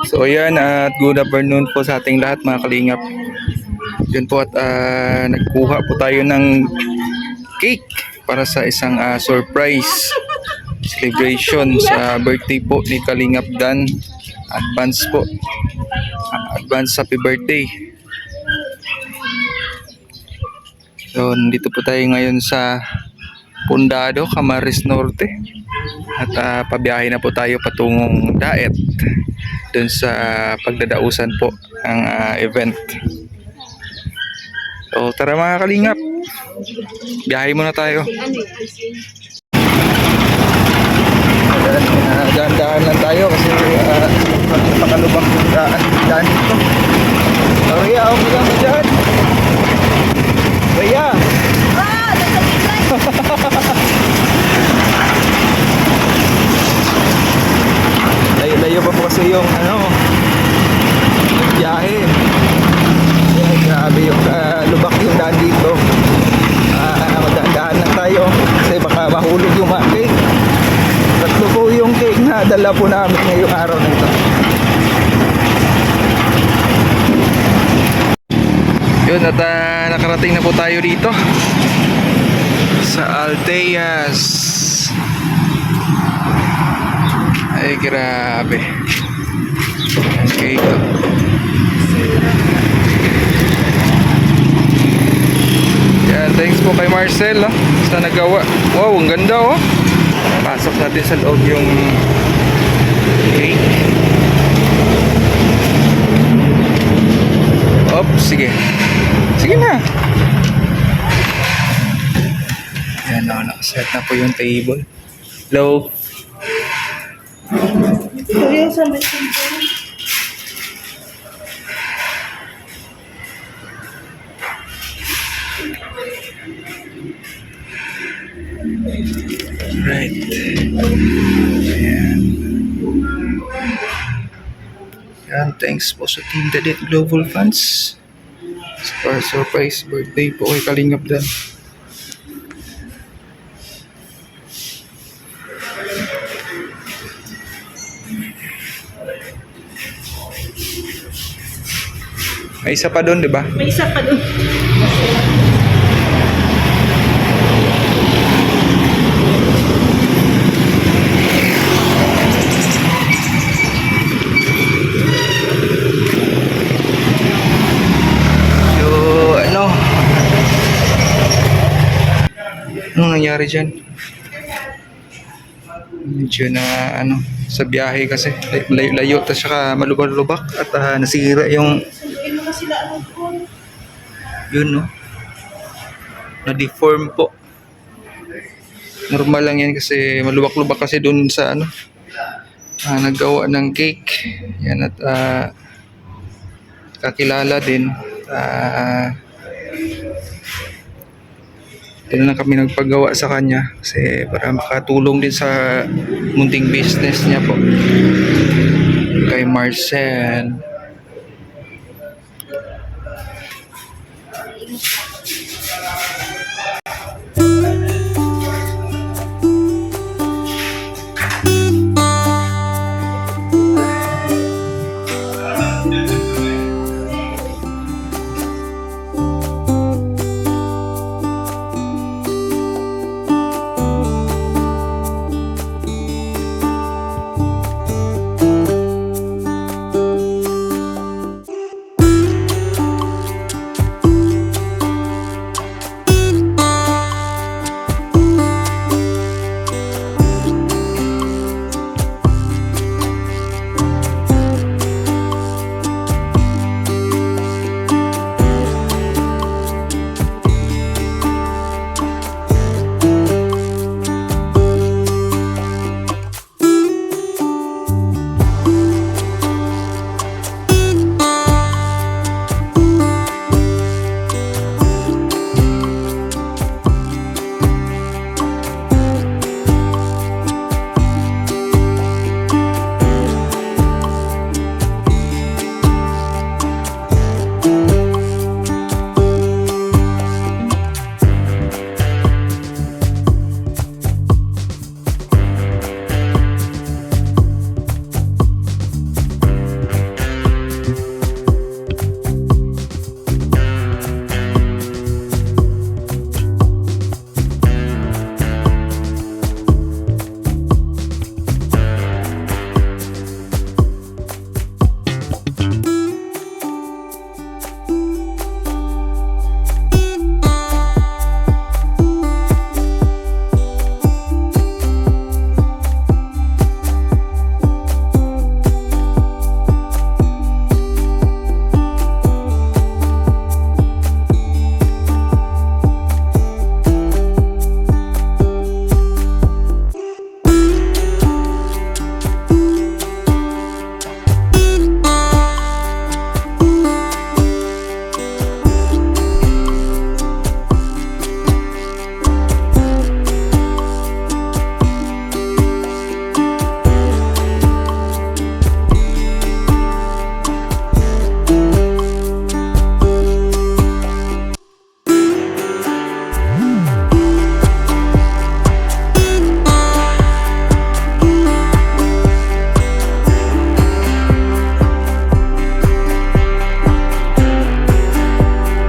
So ayan, at good afternoon po sa ating lahat mga kalingap. Yun po at nagkuha po tayo ng cake para sa isang surprise celebration sa birthday po ni Kalingap Dan. Advance po. Advance happy birthday. So nandito po tayo ngayon sa Pundado, Camarines Norte. At pabiyahe na po tayo patungong Daet dun sa pagdadausan po ng event. So tara mga kalingap, biyahe muna tayo. Dahan-dahan lang tayo kasi pakalubak yung daan dito. Rhea, okay lang mo dyan? Rhea! Layo-layo pa po kasi yung biyahe. Grabe yung lubak yung daan dito. Magdaan lang tayo kasi baka mahulog yung cake. Tatlo po yung cake na dala po namin ngayong araw na ito. Yun at nakarating na po tayo dito sa Alteas. Ay grabe. Okay ko. Yan, thanks po kay Marcel sa nagawa. Wow, ang ganda oh. Pasok natin sa loob yung cake. Op, sige. Sige na. Yan o, nakaset na po yung table. Hello. Right. Ayan. Yan, thanks po sa Team Dadet Global Funds sa surprise birthday po kay Kalingap Dan. May isa pa doon, di ba? May isa pa doon. Anong nangyari dyan? Medyo na sa biyahe kasi layo at saka malubak-lubak at nasira yung yun no, na-deform po. Normal lang yan kasi malubak-lubak kasi dun sa naggawa ng cake yan at kakilala din dito na kami nagpagawa sa kanya kasi para makatulong din sa munting business niya po kay Marcel.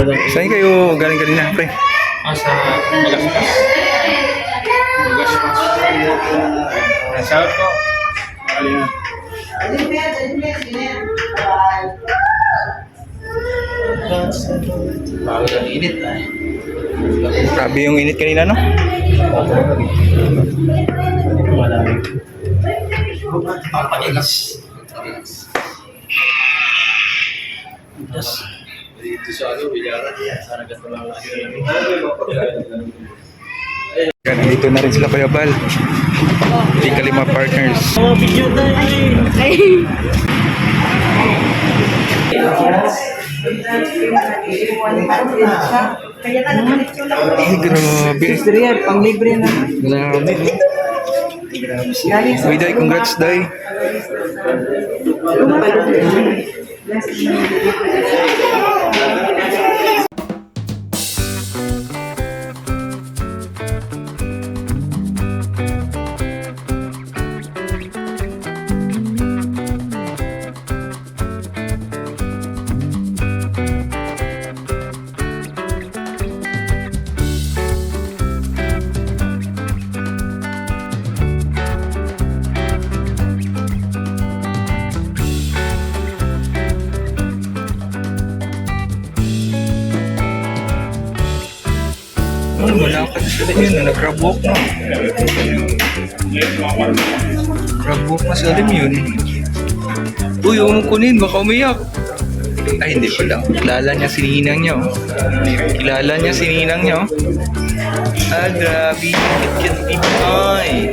Saan kayo galing kanina, pre? Sa Magaspas. Shout po. Bago lang init na. Grabe yung init kanina, no? Papakilas. Dito sa Bilaran. Sana gato lang lang. Yan, dito na rin sila Kuya Bal. Di Kalima Partners. Video tayo. Ay, grabe. Pang libre na. Grabe. Uy, Day, congrats, Day. Malakad sila yun, nag-grab walk na. Grab walk na sila yun. Uy, huwag mong kunin, baka umiyak. Ay, hindi pala. Kilala niya si Ninang niya, oh. Kilala niya si Ninang niya, oh. Ah, grabe. Cute Pinoy.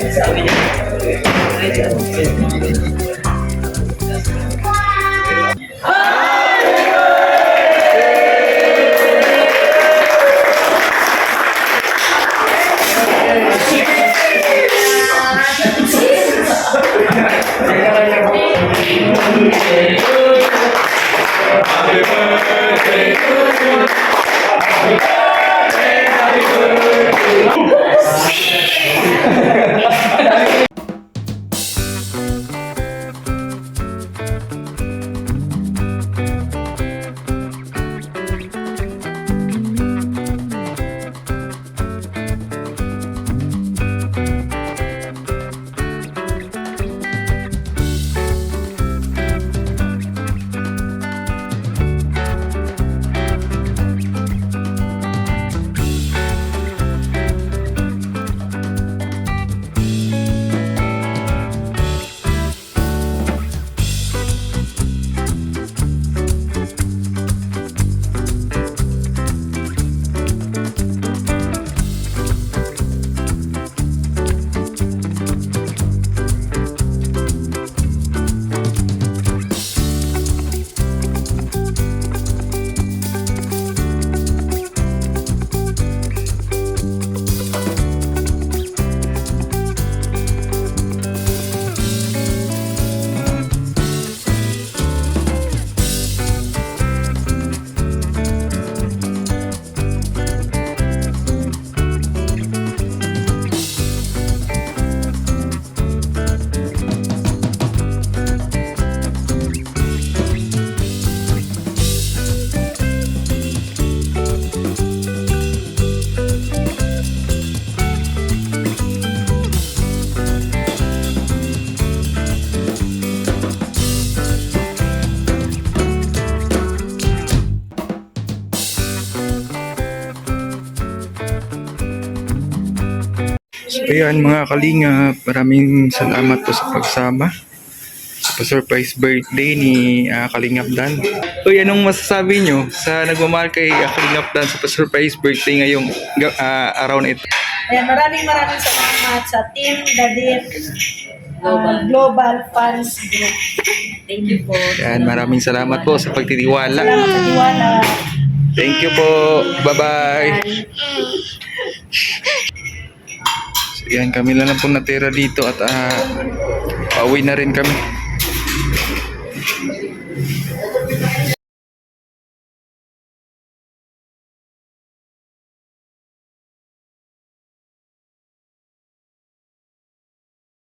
So ayan mga kalingap, maraming salamat po sa pagsama sa surprise birthday ni Kalingap Dan. So anong masasabi nyo sa nagmamahal kay Kalingap Dan sa surprise birthday ngayong araw na ito? Ayan, maraming salamat sa Team Dadir Global Fans Group. Thank you po. Ayan, maraming salamat po sa pagtitiwala. Salamat sa tiwala. Thank you po. Bye-bye. So, yan, kami lang po natira dito at pauwi na rin kami.